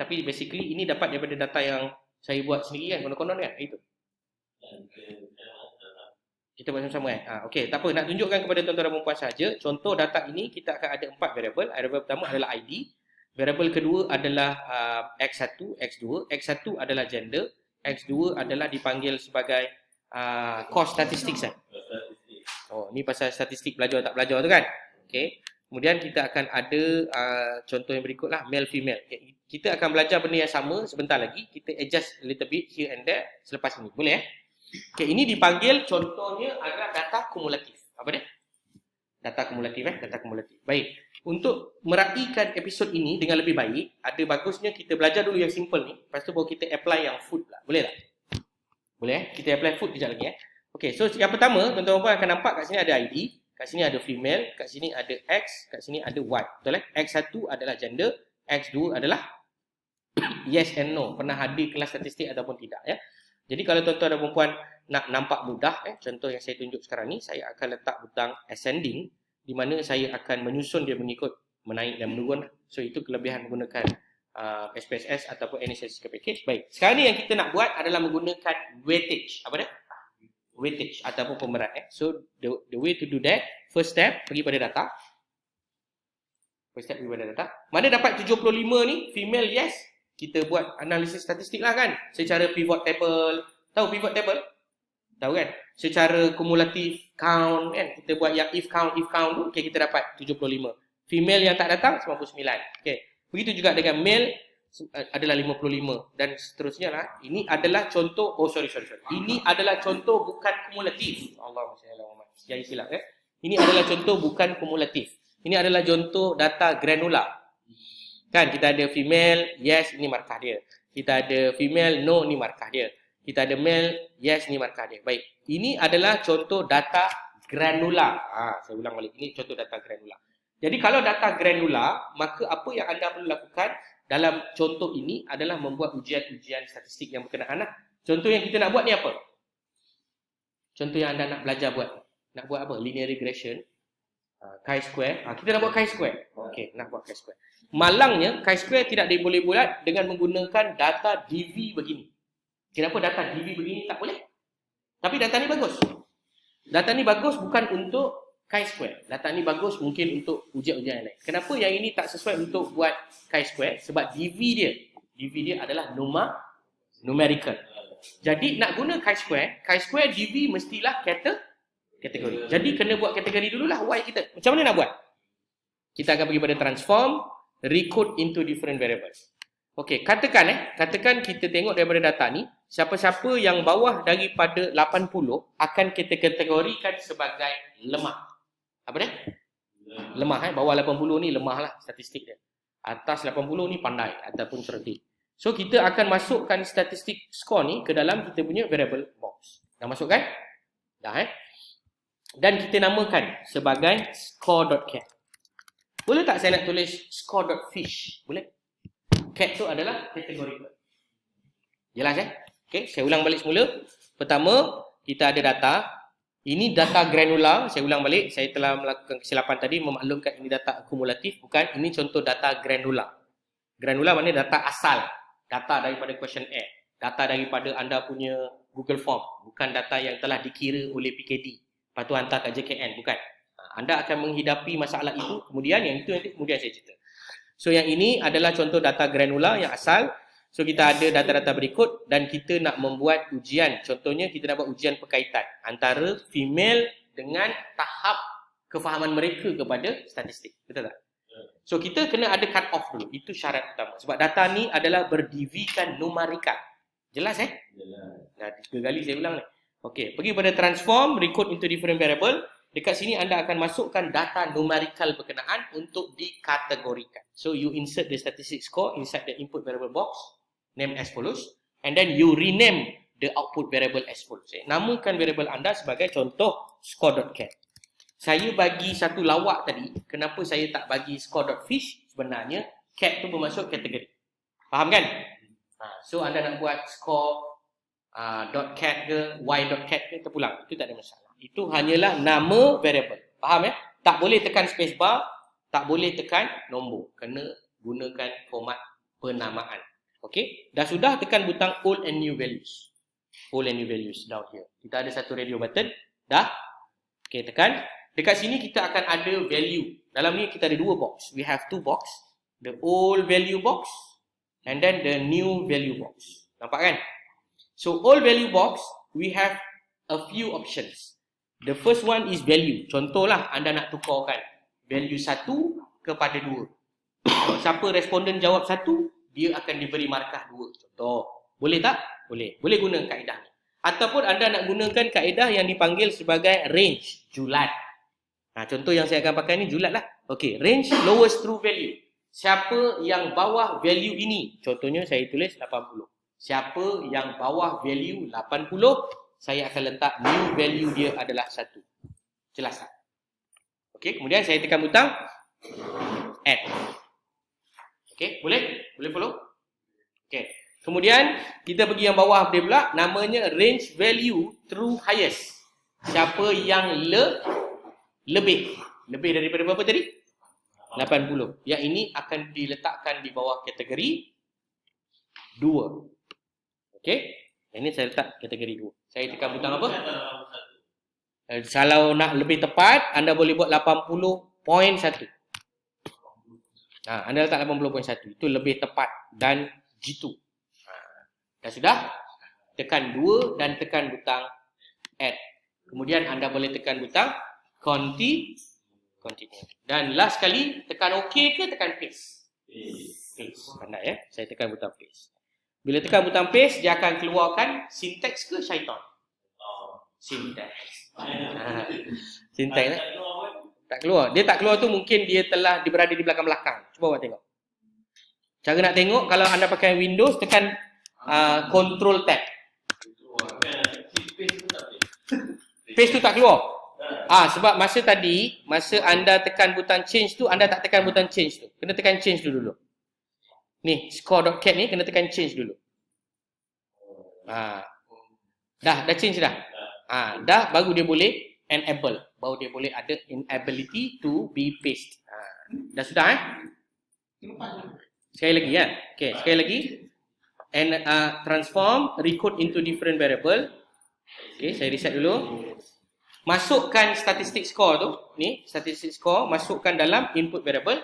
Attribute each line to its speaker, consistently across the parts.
Speaker 1: Tapi basically ini dapat daripada data yang saya buat sendiri kan, konon-konon kan, itu. Kita buat sama-sama kan. Okey, tak apa, nak tunjukkan kepada tuan-tuan dan puan saja. Contoh data ini kita akan ada 4 variable. Variable pertama adalah ID. Variable kedua adalah X1, X2. X1 adalah gender. X2 adalah dipanggil sebagai cost statistics kan. Oh, ni pasal statistik belajar tak belajar tu kan. Okey. Kemudian kita akan ada contoh yang berikutlah, male female. Okay. Kita akan belajar benda yang sama sebentar lagi. Kita adjust a little bit here and there selepas ini. Boleh Okey, ini dipanggil contohnya adalah data kumulatif. Apa dia? Data kumulatif data kumulatif. Baik. Untuk meraihkan episod ini dengan lebih baik, ada bagusnya kita belajar dulu yang simple ni. Lepas tu baru kita apply yang food lah. Boleh tak? Boleh Kita apply food kejap lagi Okey, so yang pertama, tuan-tuan akan nampak kat sini ada ID, kat sini ada female, kat sini ada X, kat sini ada Y. Betul X1 adalah gender, X2 adalah yes and no. Pernah hadir kelas statistik ataupun tidak Jadi kalau tuan-tuan dan puan nak nampak mudah contoh yang saya tunjuk sekarang ni, saya akan letak butang ascending di mana saya akan menyusun dia mengikut menaik dan menurun. So itu kelebihan menggunakan SPSS ataupun any statistical package. Baik, sekarang ni yang kita nak buat adalah menggunakan weightage. Apa dia? Weightage ataupun pemerat So the way to do that, first step pergi pada data. First step pergi pada data. Mana dapat 75 ni, female yes, kita buat analisis statistik lah kan. Secara pivot table. Tahu pivot table? Tahu kan? Secara kumulatif count kan. Kita buat yang if count tu. Okay, kita dapat 75. Female yang tak datang 99. Okay. Begitu juga dengan male adalah 55 dan seterusnya lah. Ini adalah contoh. Sorry. Ini adalah contoh bukan kumulatif. Allahumma jangan silap Ini adalah contoh bukan kumulatif. Ini adalah contoh data granular. Kan kita ada female, yes, ini markah dia. Kita ada female, no, ni markah dia. Kita ada male, yes, ni markah dia. Baik. Ini adalah contoh data granular. Saya ulang balik. Ini contoh data granular. Jadi kalau data granular, maka apa yang anda perlu lakukan dalam contoh ini adalah membuat ujian-ujian statistik yang berkenaan. Contoh yang kita nak buat ni apa? Contoh yang anda nak belajar buat. Nak buat apa? Linear regression. Chi-square. Kita nak buat chi-square. Okey, nak buat chi-square. Malangnya, chi-square tidak boleh buat dengan menggunakan data DV begini. Kenapa data DV begini tak boleh? Tapi data ni bagus. Data ni bagus bukan untuk chi-square. Data ni bagus mungkin untuk ujian-ujian yang lain. Kenapa yang ini tak sesuai untuk buat chi-square? Sebab DV dia adalah numerical. Jadi nak guna chi-square DV mestilah kategori. Jadi kena buat kategori dululah Y kita. Macam mana nak buat? Kita akan pergi pada transform, recode into different variables. Okey, katakan kita tengok daripada data ni, siapa-siapa yang bawah daripada 80 akan kita kategorikan sebagai lemah. Apa dia? Lemah bawah 80 ni lemah lah statistik dia. Atas 80 ni pandai ataupun cerdik. So kita akan masukkan statistik score ni ke dalam kita punya variable box. Dah masuk kan? Dah Dan kita namakan sebagai score.cat. Boleh tak saya nak tulis score.fish? Boleh? Cat tu adalah kategori. Jelas Okey, saya ulang balik semula. Pertama, kita ada data. Ini data granular. Saya ulang balik. Saya telah melakukan kesilapan tadi memaklumkan ini data akumulatif. Bukan, ini contoh data granular. Granular maknanya data asal. Data daripada questionnaire. Data daripada anda punya Google Form. Bukan data yang telah dikira oleh PKD. Lepas tu hantar kat JKN. Bukan. Anda akan menghidapi masalah itu. Kemudian yang itu nanti kemudian saya cerita. So yang ini adalah contoh data granular yang asal. So kita ada data-data berikut dan kita nak membuat ujian. Contohnya kita nak buat ujian perkaitan antara female dengan tahap kefahaman mereka kepada statistik. Betul tak? So kita kena ada cut off dulu. Itu syarat utama. Sebab data ni adalah berdivikan numerikal. Jelas Jelas. Nah, 3 kali saya ulang ni. Okey, pergi pada transform, recode into different variable. Dekat sini anda akan masukkan data numerikal berkenaan untuk dikategorikan. So you insert the statistic score inside the input variable box, name as follows, and then you rename the output variable as follows. Namakan variable anda sebagai contoh score.cat. Saya bagi satu lawak tadi, kenapa saya tak bagi score.fish? Sebenarnya cat tu bermasuk kategori. Faham kan? So anda nak buat score .cat ke, y.cat ke, terpulang. Itu tak ada masalah. Itu hanyalah nama variable. Faham Tak boleh tekan spacebar, tak boleh tekan nombor. Kena gunakan format penamaan. Okey, dah sudah tekan butang old and new values. Old and new values down here. Kita ada satu radio button. Dah. Okey, tekan. Dekat sini kita akan ada value. Dalam ni kita ada dua box. We have two box. The old value box and then the new value box. Nampak kan? So old value box, we have a few options. The first one is value. Contohlah anda nak tukarkan value 1 kepada 2. Siapa responden jawab 1, dia akan diberi markah 2. Contoh. Boleh tak? Boleh. Boleh guna kaedah ni. Ataupun anda nak gunakan kaedah yang dipanggil sebagai range, julat. Contoh yang saya akan pakai ni julat lah. Okey, range lowest true value. Siapa yang bawah value ini? Contohnya saya tulis 80. Siapa yang bawah value 80, saya akan letak new value dia adalah 1. Jelas tak? Okey, kemudian saya tekan butang add. Okey, boleh? Boleh follow? Okey. Kemudian kita pergi yang bawah dia pula, namanya range value true highest. Siapa yang lebih daripada berapa tadi? 80. Yang ini akan diletakkan di bawah kategori 2. Okey. Ini saya letak kategori 2. Saya tekan butang apa? Kalau nak lebih tepat, anda boleh buat 80.1. Anda letak 80.1. Itu lebih tepat dan jitu. Dah sudah? Tekan 2 dan tekan butang add. Kemudian anda boleh tekan butang continue. Dan last kali, tekan OK ke tekan paste? Paste. Pandai ya? Saya tekan butang paste. Bila tekan butang paste, dia akan keluarkan syntax ke syaitan? Syntax. Syntax tak keluar. Dia tak keluar tu mungkin dia telah berada di belakang-belakang. Cuba buat tengok. Cara nak tengok, kalau anda pakai Windows, tekan Control Tab. Paste tu tak keluar. Sebab masa tadi, masa anda tekan butang change tu, anda tak tekan butang change tu. Kena tekan change tu dulu. Ni, score.cat ni kena tekan change dulu. Dah change dah. Dah, baru dia boleh enable. Baru dia boleh ada inability to be paste. Dah sudah Sekali lagi ya. Okey, sekali lagi. And transform, recode into different variable. Okey, saya reset dulu. Masukkan statistik score tu. Ni, statistik score. Masukkan dalam input variable.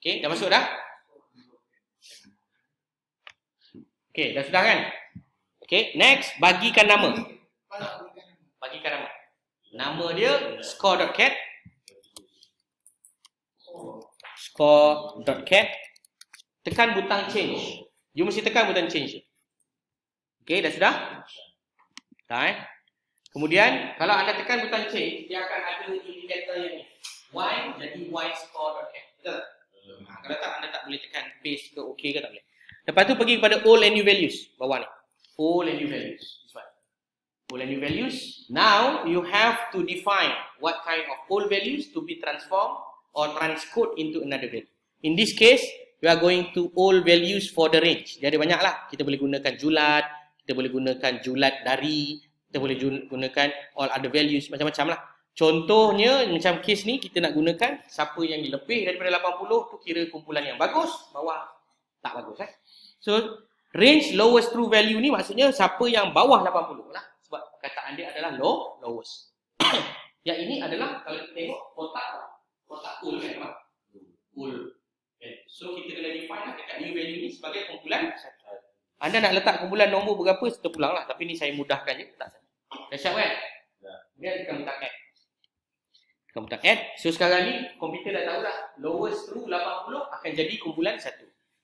Speaker 1: Okey, dah masuk dah? Okey, dah sudah kan? Okey, next, bagikan nama. Bagikan nama. Nama dia score.cat. Score.cat. Tekan butang change. You mesti tekan butang change. Okey, dah sudah? Dah Kemudian, kalau anda tekan butang change, dia akan ada indikator yang ni. Y jadi Y score.cat. Betul tak? Kalau tak, anda tak boleh tekan paste ke OK ke tak boleh. Lepas tu pergi kepada old and new values. Bawah ni. Old and new values. This one. Old and new values. Now, you have to define what kind of old values to be transformed or transcode into another value. In this case, we are going to old values for the range. Dia ada banyak lah. Kita boleh gunakan julat, kita boleh gunakan julat dari, kita boleh gunakan all other values, macam-macam lah. Contohnya, macam case ni, kita nak gunakan siapa yang lebih daripada 80 tu kira kumpulan yang bagus, bawah tak bagus. So, range lowest true value ni maksudnya siapa yang bawah 80 lah. Sebab perkataan dia adalah lowest. Yang ini adalah, kalau kita tengok, kotak old kan? Old. So kita kena define dekat new value ni sebagai kumpulan. Anda nak letak kumpulan nombor berapa, terpulang lah. Tapi ni saya mudahkan je. Dah siap kan? Dia tekan butang add. Tekan butang add. So sekarang ni komputer dah tahu dah. Lowest true 80 akan jadi kumpulan 1.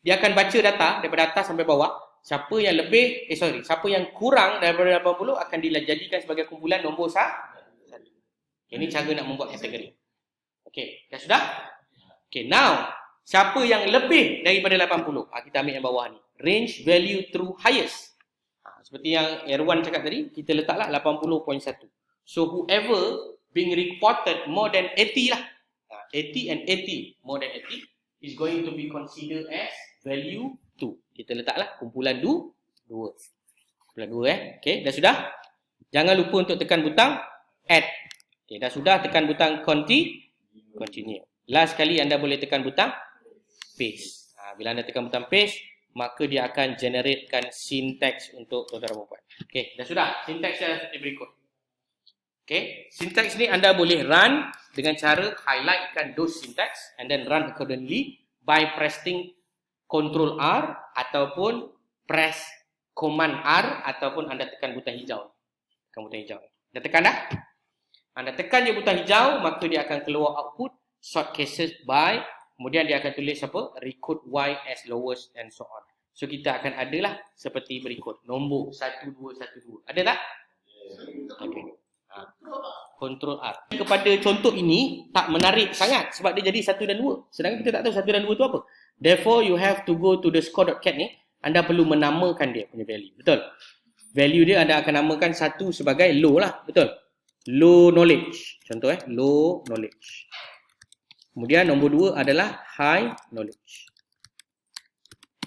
Speaker 1: Dia akan baca data daripada atas sampai bawah. Siapa yang lebih, siapa yang kurang daripada 80 akan dijadikan sebagai kumpulan nombor 1. Ini cara nak membuat kategori. Okey, dah sudah? Okey, now siapa yang lebih daripada 80? Kita ambil yang bawah ni. Range value true highest. Seperti yang Erwan cakap tadi, kita letaklah 80.1. So whoever being reported more than 80 lah. 80 and 80, more than 80 is going to be considered as value 2. Kita letaklah kumpulan 2. Kumpulan 2 Okey, dah sudah? Jangan lupa untuk tekan butang add. Okey, dah sudah, tekan butang continue. Last kali anda boleh tekan butang paste. Bila anda tekan butang paste, maka dia akan generatekan syntax untuk tuan-tuan dan puan-puan. Okey, dah sudah. Syntax dia seperti berikut. Okey, syntax ni anda boleh run dengan cara highlightkan those syntax and then run accordingly by pressing Ctrl R ataupun press Command R ataupun anda tekan butang hijau. Tekan butang hijau. Dah tekan dah? Anda tekan je butang hijau, maka dia akan keluar output sort cases by, kemudian dia akan tulis apa? Record Y as lowest and so on. So kita akan adalah seperti berikut. Nombor 1212. Ada tak? Okey. Ctrl R. Kepada contoh ini tak menarik sangat sebab dia jadi 1 dan 2. Sedangkan kita tak tahu 1 dan 2 tu apa. Therefore you have to go to the score.cat ni. Anda perlu menamakan dia punya value. Betul? Value dia anda akan namakan 1 sebagai low lah. Betul? Low knowledge. Contoh low knowledge. Kemudian nombor 2 adalah high knowledge.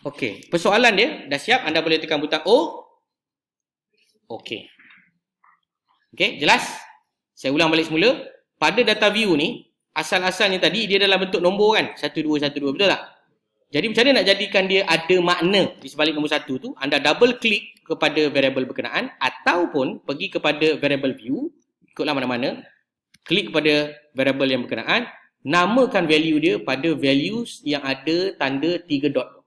Speaker 1: Okey, persoalan dia dah siap, anda boleh tekan butang O. Okey. Okey, jelas? Saya ulang balik semula. Pada data view ni, asal-asalnya tadi dia dalam bentuk nombor kan? 1 2 1 2, betul tak? Jadi macam mana nak jadikan dia ada makna di sebalik nombor 1 tu? Anda double klik kepada variable berkenaan ataupun pergi kepada variable view, ikutlah mana-mana, klik kepada variable yang berkenaan, namakan value dia pada values yang ada tanda 3 dot.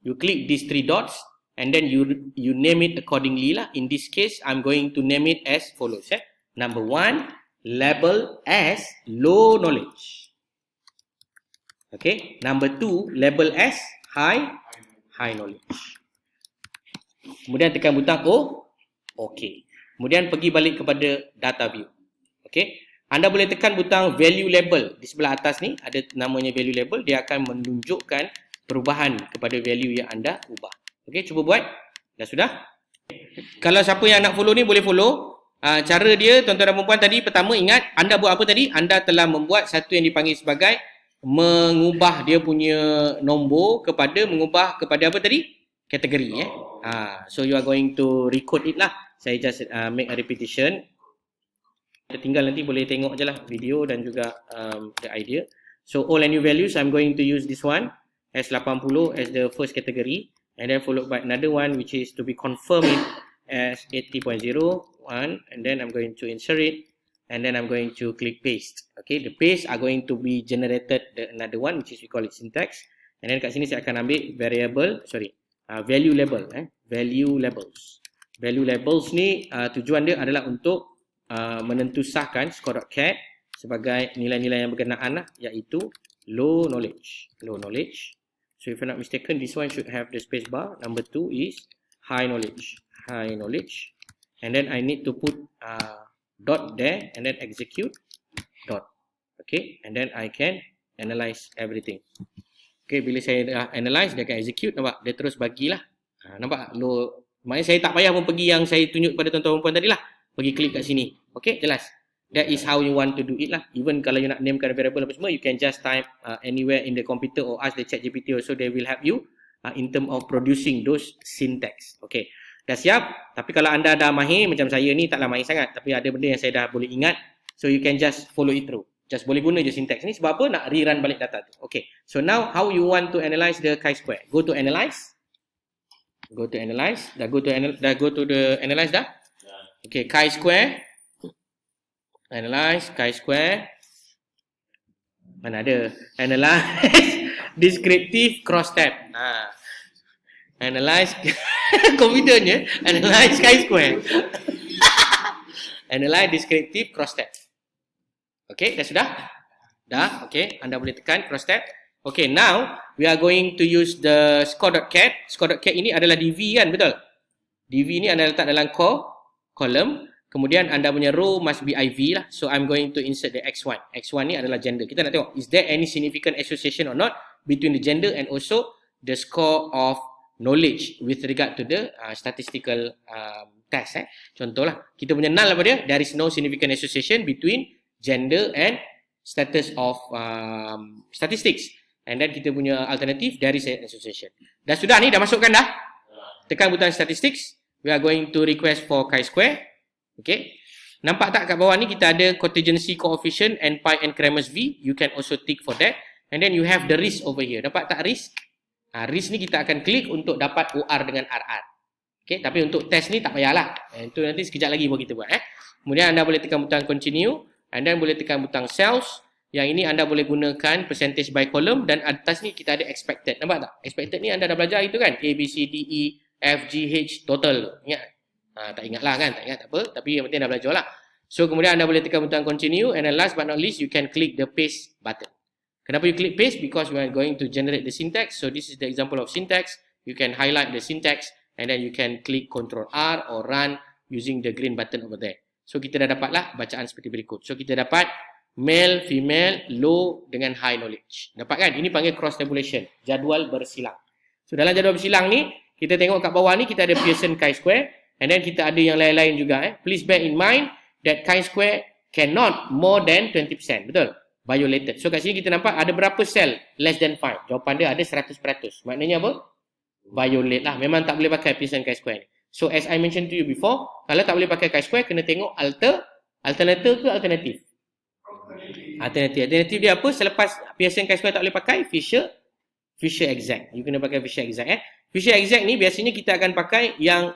Speaker 1: You click these 3 dots and then you name it accordingly lah. In this case, I'm going to name it as follows. Number 1, label as low knowledge. Okay. Number 2, label as high knowledge. Kemudian tekan butang O. Okay. Kemudian pergi balik kepada data view. Okay. Anda boleh tekan butang value label. Di sebelah atas ni ada namanya value label. Dia akan menunjukkan perubahan kepada value yang anda ubah. Okey, cuba buat. Dah sudah? Kalau siapa yang nak follow ni boleh follow. Cara dia tuan-tuan dan puan-puan tadi, pertama ingat anda buat apa tadi? Anda telah membuat satu yang dipanggil sebagai mengubah dia punya nombor mengubah kepada apa tadi? Kategori. So you are going to record it lah. Saya just make a repetition. Tinggal nanti boleh tengok je lah video dan juga the idea. So all and new values, I'm going to use this one. S80 as the first category, and then followed by another one which is to be confirmed as 80.01, and then I'm going to insert it, and then I'm going to click paste. Okay, the paste are going to be generated another one which is we call it syntax, and then kat sini saya akan ambil value label. Value labels ni tujuan dia adalah untuk menentusahkan score.cat sebagai nilai-nilai yang berkenaan lah, iaitu low knowledge. So if I'm not mistaken, this one should have the space bar. Number 2 is high knowledge. And then I need to put dot there and then execute dot. Okay, and then I can analyze everything. Okay, bila saya dah analyze, dia akan execute. Nampak? Dia terus bagilah. Nampak? Maknanya saya tak payah pun pergi yang saya tunjuk pada tuan-tuan perempuan tadi lah. Pergi klik kat sini. Okay, jelas? That is how you want to do it lah. Even kalau you nak namekan variable apa semua, you can just type anywhere in the computer or ask the ChatGPT also, they will help you in term of producing those syntax. Okay, dah siap. Tapi kalau anda dah mahir, macam saya ni taklah mahir sangat, tapi ada benda yang saya dah boleh ingat, so you can just follow it through. Just boleh guna je syntax ni. Sebab apa? Nak rerun balik data tu. Okay, so now how you want to analyze the chi-square? Go to analyze. Dah go to the analyze dah? Okay, chi-square. Analyze chi-square. Mana ada? Analyze descriptive cross-tab. Analyze confident ya. Analyze chi-square. Analyze descriptive cross-tab. Okay, dah sudah? Dah, okay. Anda boleh tekan cross-tab. Okay, now we are going to use the score.cat. Score.cat ini adalah DV kan, betul? DV ni anda letak dalam column. Kemudian anda punya row must be IV lah. So I'm going to insert the X1. X1 ni adalah gender. Kita nak tengok, is there any significant association or not between the gender and also the score of knowledge with regard to the statistical test. Contohlah, kita punya null apa dia? There is no significant association between gender and status of statistics. And then kita punya alternative, there is an association. Dah sudah ni, dah masukkan dah? Tekan butang statistics. We are going to request for chi-square. Okay. Nampak tak kat bawah ni kita ada contingency coefficient and pi and Cramer's V. You can also tick for that. And then you have the risk over here. Nampak tak risk? Risk ni kita akan klik untuk dapat OR dengan RR. Okay, tapi untuk test ni tak payahlah. Itu nanti sekejap lagi baru kita buat. Kemudian anda boleh tekan butang continue. Anda boleh tekan butang cells. Yang ini anda boleh gunakan percentage by column. Dan atas ni kita ada expected. Nampak tak? Expected ni anda dah belajar itu kan? A, B, C, D, E, F, G, H, total. Ingat? Tak ingat lah kan? Tak ingat tak apa. Tapi yang penting dah belajar lah. So kemudian anda boleh tekan butang continue. And then last but not least, you can click the paste button. Kenapa you click paste? Because we are going to generate the syntax. So this is the example of syntax. You can highlight the syntax and then you can click Ctrl R or run using the green button over there. So kita dah dapatlah bacaan seperti berikut. So kita dapat male, female, low dengan high knowledge. Dapat kan? Ini panggil cross tabulation. Jadual bersilang. So dalam jadual bersilang ni, kita tengok kat bawah ni kita ada Pearson chi-square and then kita ada yang lain-lain juga. Please bear in mind that chi-square cannot more than 20%. Betul? Violated. So kat sini kita nampak ada berapa sel less than 5. Jawapan dia ada 100%. Maknanya apa? Violate lah. Memang tak boleh pakai Pearson chi-square ni. So as I mentioned to you before, kalau tak boleh pakai chi-square, kena tengok alternative ke alternatif? Alternatif dia apa? Selepas Pearson chi-square tak boleh pakai, Fisher exact. You kena pakai Fisher exact. Fisher exact ni biasanya kita akan pakai yang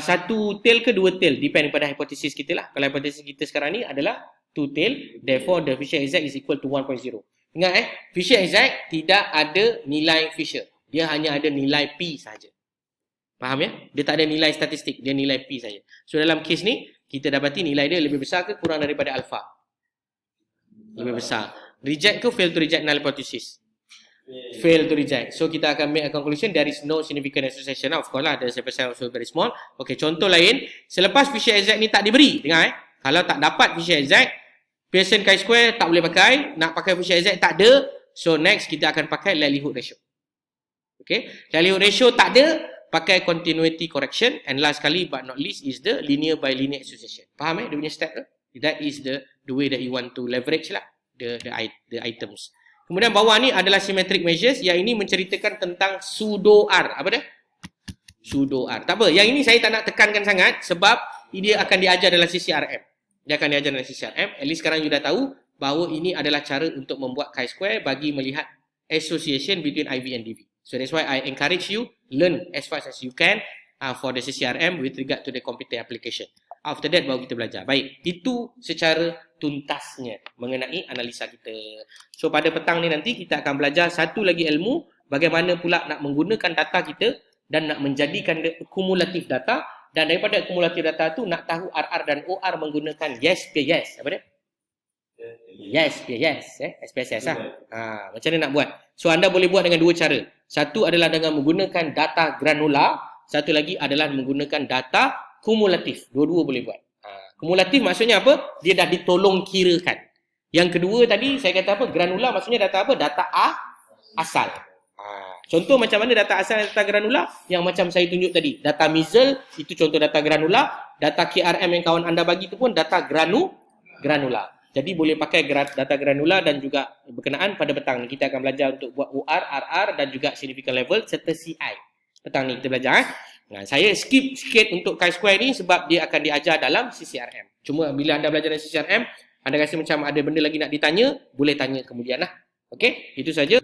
Speaker 1: satu tail ke dua tail. Depend pada hipotesis kita lah. Kalau hipotesis kita sekarang ni adalah 2 tail, therefore the Fisher exact is equal to 1.0. Ingat Fisher exact tidak ada nilai Fisher. Dia hanya ada nilai P saja. Faham ya? Dia tak ada nilai statistik, dia nilai P saja. So dalam kes ni, kita dapati nilai dia lebih besar ke kurang daripada alpha? Lebih besar. Reject ke fail to reject null hypothesis? Fail to reject. So kita akan make a conclusion there is no significant association. Of course lah, the sample also very small. Okay, contoh lain, selepas Fisher exact ni tak diberi, dengar kalau tak dapat Fisher exact, Pearson chi-square tak boleh pakai, nak pakai Fisher exact tak ada. So next kita akan pakai likelihood ratio. Okay, likelihood ratio tak ada, pakai continuity correction, and last kali but not least is the linear by linear association. Faham dia punya step tu? That is the way that you want to leverage lah the items. Kemudian bawah ni adalah symmetric measures. Yang ini menceritakan tentang pseudo R. Apa dia? Pseudo R. Tak apa, yang ini saya tak nak tekankan sangat sebab dia akan diajar dalam CCRM. Dia akan diajar dalam CCRM. At least sekarang you dah tahu bahawa ini adalah cara untuk membuat chi-square bagi melihat association between IV and DV. So that's why I encourage you learn as fast as you can for the CCRM with regard to the computer application. After that baru kita belajar. Baik, itu secara tuntasnya mengenai analisa kita. So pada petang ni nanti kita akan belajar satu lagi ilmu bagaimana pula nak menggunakan data kita dan nak menjadikan kumulatif data. Dan daripada akumulatif data tu nak tahu RR dan OR menggunakan yes, pay yes. Apa dia? Yes, pay yes. SPSS lah. Macam mana nak buat? So anda boleh buat dengan dua cara. Satu adalah dengan menggunakan data granular. Satu lagi adalah menggunakan data kumulatif. Dua-dua boleh buat. Kumulatif maksudnya apa? Dia dah ditolong kirakan. Yang kedua tadi saya kata apa? Granular maksudnya data apa? Data asal. Contoh macam mana data asal dan data granular yang macam saya tunjuk tadi. Data measles itu contoh data granular. Data KRM yang kawan anda bagi itu pun data granular. Jadi boleh pakai data granular dan juga berkenaan pada petang ni. Kita akan belajar untuk buat OR, RR dan juga significant level serta CI. Petang ni kita belajar. Saya skip sikit untuk chi-square ni sebab dia akan diajar dalam CCRM. Cuma bila anda belajar dalam CCRM, anda rasa macam ada benda lagi nak ditanya, boleh tanya kemudian lah. Okey, itu saja.